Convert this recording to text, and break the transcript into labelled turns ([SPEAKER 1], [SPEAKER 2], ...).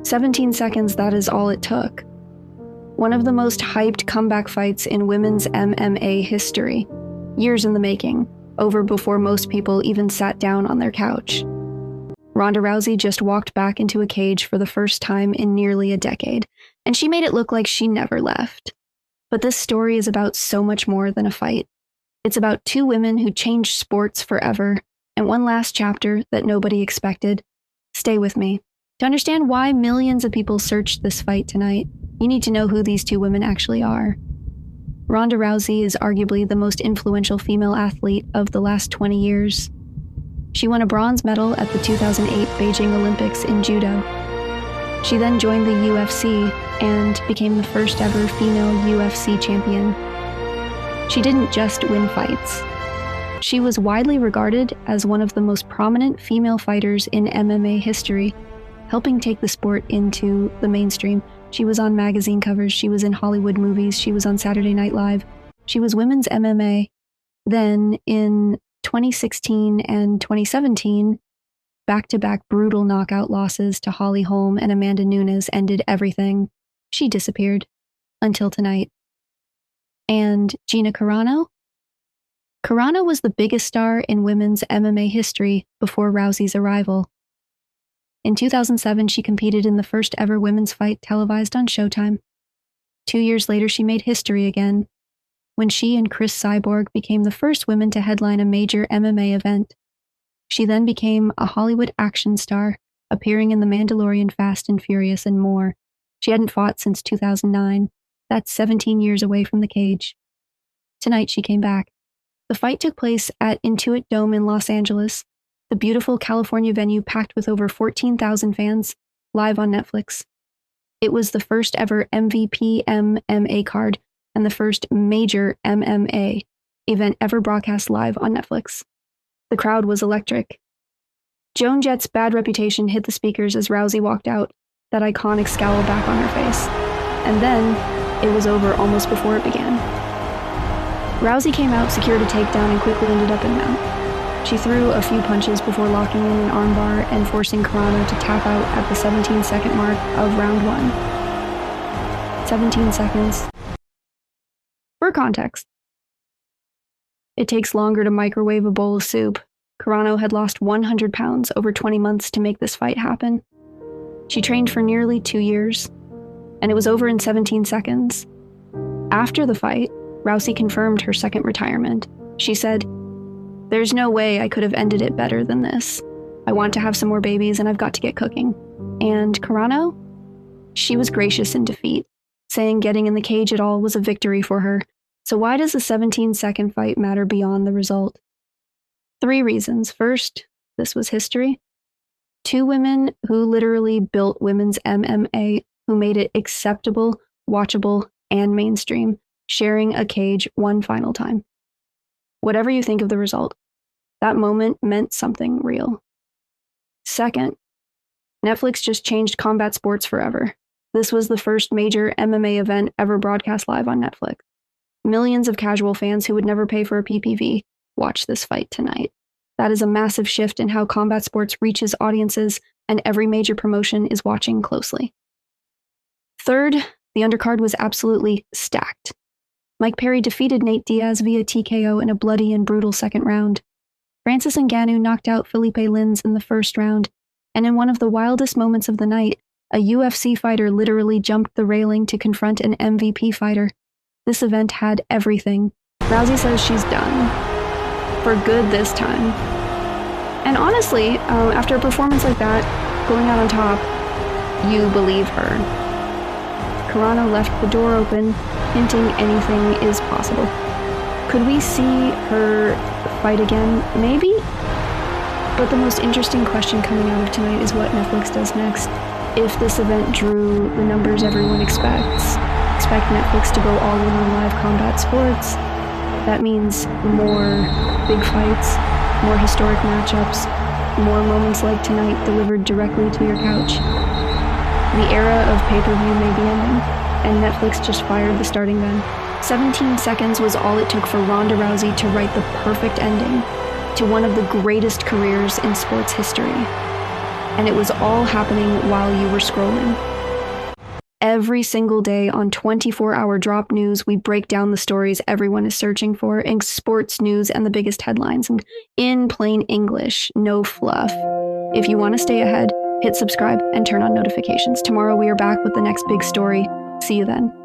[SPEAKER 1] 17 seconds, that is all it took. One of the most hyped comeback fights in women's MMA history. Years in the making, over before most people even sat down on their couch. Ronda Rousey just walked back into a cage for the first time in nearly a decade, and she made it look like she never left. But this story is about so much more than a fight. It's about two women who changed sports forever, and one last chapter that nobody expected. Stay with me. To understand why millions of people searched this fight tonight, you need to know who these two women actually are. Ronda Rousey is arguably the most influential female athlete of the last 20 years. She won a bronze medal at the 2008 Beijing Olympics in judo. She then joined the UFC and became the first ever female UFC champion. She didn't just win fights. She was widely regarded as one of the most prominent female fighters in MMA history, helping take the sport into the mainstream. She was on magazine covers, she was in Hollywood movies, she was on Saturday Night Live. She was women's MMA. Then in 2016 and 2017, back-to-back brutal knockout losses to Holly Holm and Amanda Nunes ended everything. She disappeared. Until tonight. And Gina Carano? Carano was the biggest star in women's MMA history before Rousey's arrival. In 2007, she competed in the first ever women's fight televised on Showtime. 2 years later, she made history again, when she and Chris Cyborg became the first women to headline a major MMA event. She then became a Hollywood action star, appearing in The Mandalorian, Fast and Furious, and more. She hadn't fought since 2009. That's 17 years away from the cage. Tonight, she came back. The fight took place at Intuit Dome in Los Angeles, the beautiful California venue packed with over 14,000 fans, live on Netflix. It was the first ever MVP MMA card and the first major MMA event ever broadcast live on Netflix. The crowd was electric. Joan Jett's bad reputation hit the speakers as Rousey walked out, that iconic scowl back on her face. And then, it was over almost before it began. Rousey came out, secured a takedown, and quickly ended up in mount. She threw a few punches before locking in an armbar and forcing Carano to tap out at the 17-second mark of round 1. 17 seconds. For context, it takes longer to microwave a bowl of soup. Carano had lost 100 pounds over 20 months to make this fight happen. She trained for nearly 2 years, and it was over in 17 seconds. After the fight, Rousey confirmed her second retirement. She said, "There's no way I could have ended it better than this. I want to have some more babies and I've got to get cooking." And Carano? She was gracious in defeat, saying getting in the cage at all was a victory for her. So why does a 17-second fight matter beyond the result? 3 reasons. First, this was history. 2 women who literally built women's MMA, who made it acceptable, watchable, and mainstream, sharing a cage one final time. Whatever you think of the result, that moment meant something real. Second, Netflix just changed combat sports forever. This was the first major MMA event ever broadcast live on Netflix. Millions of casual fans who would never pay for a PPV watch this fight tonight. That is a massive shift in how combat sports reaches audiences, and every major promotion is watching closely. Third, the undercard was absolutely stacked. Mike Perry defeated Nate Diaz via TKO in a bloody and brutal second round. Francis Ngannou knocked out Felipe Lins in the first round, and in one of the wildest moments of the night, a UFC fighter literally jumped the railing to confront an MVP fighter. This event had everything. Rousey says she's done. For good this time. And honestly, after a performance like that, going out on top, you believe her. Carano left the door open, hinting anything is possible. Could we see her fight again? Maybe? But the most interesting question coming out of tonight is what Netflix does next. If this event drew the numbers everyone expects, expect Netflix to go all in on live combat sports. That means more big fights, more historic matchups, more moments like tonight delivered directly to your couch. The era of pay-per-view may be ending, and Netflix just fired the starting gun. 17 seconds was all it took for Ronda Rousey to write the perfect ending to one of the greatest careers in sports history. And it was all happening while you were scrolling. Every single day on 24-hour drop news, we break down the stories everyone is searching for in sports news and the biggest headlines, and in plain English, no fluff. If you want to stay ahead, hit subscribe and turn on notifications. Tomorrow we are back with the next big story. See you then.